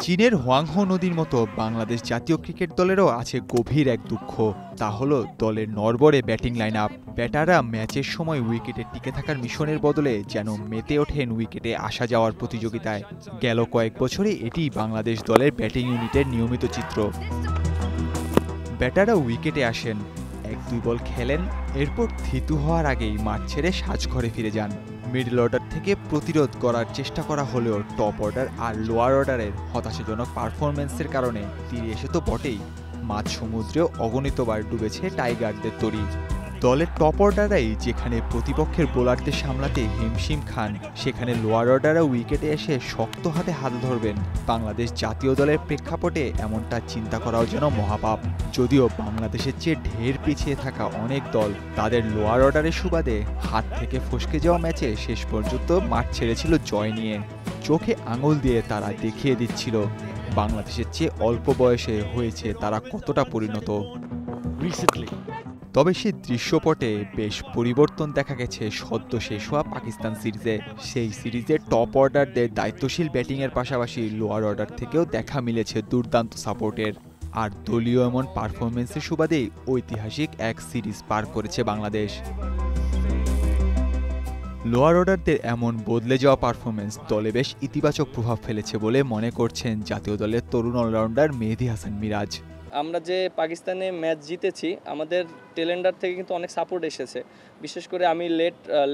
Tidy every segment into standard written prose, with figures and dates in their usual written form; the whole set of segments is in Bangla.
চীনের হোয়াংহো নদীর মতো বাংলাদেশ জাতীয় ক্রিকেট দলেরও আছে গভীর এক দুঃখ। তা হলো দলের নড়বড়ে ব্যাটিং লাইন আপ। ব্যাটাররা ম্যাচের সময় উইকেটে টিকে থাকার মিশনের বদলে যেন মেতে ওঠেন উইকেটে আসা যাওয়ার প্রতিযোগিতায়। গেল কয়েক বছরে এটি বাংলাদেশ দলের ব্যাটিং ইউনিটের নিয়মিত চিত্র। ব্যাটাররা উইকেটে আসেন, 1-2 বল খেলেন, এরপর থিতু হওয়ার আগেই মাঠ ছেড়ে সাজঘরে ফিরে যান। মিডল অর্ডার থেকে প্রতিরোধ করার চেষ্টা করা হলেও টপ অর্ডার আর লোয়ার অর্ডারের হতাশাজনক পারফরম্যান্সের কারণে তীরে এসে তো বটেই, মাঝ সমুদ্রেও অগণিতবার ডুবেছে টাইগারদের তরি। দলের টপ অর্ডাররাই যেখানে প্রতিপক্ষের বোলারদের সামলাতে হিমশিম খান, সেখানে লোয়ার অর্ডাররা উইকেটে এসে শক্ত হাতে হাত ধরবেন। বাংলাদেশ জাতীয় দলের প্রেক্ষাপটে এমনটা চিন্তা করাও যেন মহাপাপ। যদিও বাংলাদেশের চেয়ে ঢের পিছিয়ে থাকা অনেক দল তাদের লোয়ার অর্ডারের সুবাদে হাত থেকে ফসকে যাওয়া ম্যাচে শেষ পর্যন্ত মাঠ ছেড়েছিল জয় নিয়ে। চোখে আঙুল দিয়ে তারা দেখিয়ে দিচ্ছিল বাংলাদেশের চেয়ে অল্প বয়সে হয়েছে তারা কতটা পরিণত। তবে সেই দৃশ্যপটে বেশ পরিবর্তন দেখা গেছে সদ্য শেষ হওয়া পাকিস্তান সিরিজে। সেই সিরিজে টপ অর্ডারদের দায়িত্বশীল ব্যাটিংয়ের পাশাপাশি লোয়ার অর্ডার থেকেও দেখা মিলেছে দুর্দান্ত সাপোর্টের। আর দলীয় এমন পারফরমেন্সের সুবাদেই ঐতিহাসিক এক সিরিজ পার করেছে বাংলাদেশ। লোয়ার অর্ডারদের এমন বদলে যাওয়া পারফরমেন্স দলে বেশ ইতিবাচক প্রভাব ফেলেছে বলে মনে করছেন জাতীয় দলের তরুণ অলরাউন্ডার মেহেদী হাসান মিরাজ। আমরা যে পাকিস্তানে ম্যাচ জিতেছি, আমাদের টেলেন্ডার থেকে কিন্তু অনেক সাপোর্ট এসেছে। বিশেষ করে আমি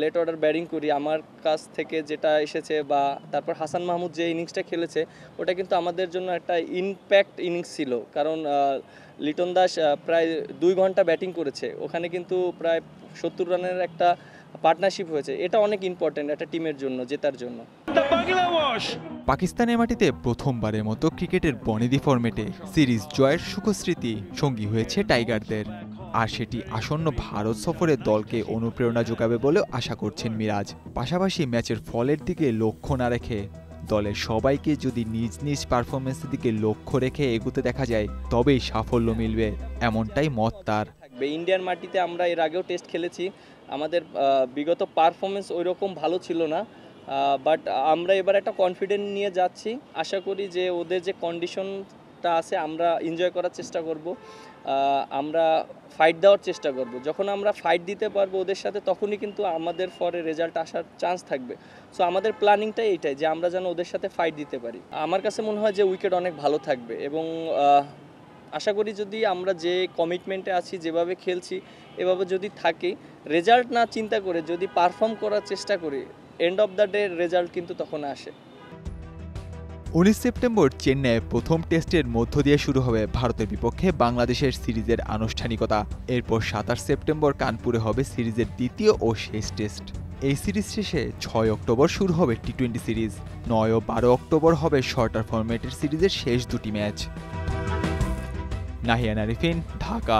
লেট অর্ডার ব্যাটিং করি, আমার কাছ থেকে যেটা এসেছে, বা তারপর হাসান মাহমুদ যে ইনিংসটা খেলেছে ওটা কিন্তু আমাদের জন্য একটা ইম্প্যাক্ট ইনিংস ছিল। কারণ লিটন দাস প্রায় 2 ঘন্টা ব্যাটিং করেছে, ওখানে কিন্তু প্রায় 70 রানের একটা পার্টনারশিপ হয়েছে। এটা অনেক ইম্পর্টেন্ট একটা টিমের জন্য, জেতার জন্য। পাকিস্তানের মাটিতে প্রথমবারের মতো ক্রিকেটের বনেদি ফরম্যাটে সিরিজ জয়ের সুখস্মৃতি সঙ্গী হয়েছে টাইগারদের। আর সেটি আসন্ন ভারত সফরে দলকে অনুপ্রেরণা যোগাবে বলেও আশা করছেন মিরাজ। পাশাপাশি ম্যাচের ফলের দিকে লক্ষ্য না রেখে দলের সবাইকে যদি নিজ নিজ পারফরমেন্সের দিকে লক্ষ্য রেখে এগোতে দেখা যায় তবেই সাফল্য মিলবে, এমনটাই মত তার। ইন্ডিয়ান মাটিতে আমরা এর আগেও টেস্ট খেলেছি, আমাদের বিগত পারফরমেন্স ওই রকম ভালো ছিল না, বাট আমরা এবার একটা কনফিডেন্ট নিয়ে যাচ্ছি। আশা করি যে ওদের যে কন্ডিশনটা আছে আমরা এনজয় করার চেষ্টা করব, আমরা ফাইট দেওয়ার চেষ্টা করব। যখন আমরা ফাইট দিতে পারবো ওদের সাথে, তখনই কিন্তু আমাদের ফরে রেজাল্ট আসার চান্স থাকবে। সো আমাদের প্ল্যানিংটাই এইটাই যে আমরা যেন ওদের সাথে ফাইট দিতে পারি। আমার কাছে মনে হয় যে উইকেট অনেক ভালো থাকবে, এবং আশা করি যদি আমরা যে কমিটমেন্টে আছি, যেভাবে খেলছি, এভাবে যদি থাকি, রেজাল্ট না চিন্তা করে যদি পারফর্ম করার চেষ্টা করি, end of the day result কিন্তু তখন আসে। 19 সেপ্টেম্বর চেন্নাইয়ে প্রথম টেস্টের মধ্য দিয়ে শুরু হবে ভারতের বিপক্ষে বাংলাদেশের সিরিজের আনুষ্ঠানিকতা। এরপর 27 সেপ্টেম্বর কানপুরে হবে সিরিজের দ্বিতীয় ও শেষ টেস্ট। এই সিরিজ শেষে 6 অক্টোবর শুরু হবে টি-20 সিরিজ। 9 ও 12 অক্টোবর হবে শর্টার ফরম্যাটের সিরিজের শেষ দুটি ম্যাচ। নাহিয়ান আরিফিন, ঢাকা।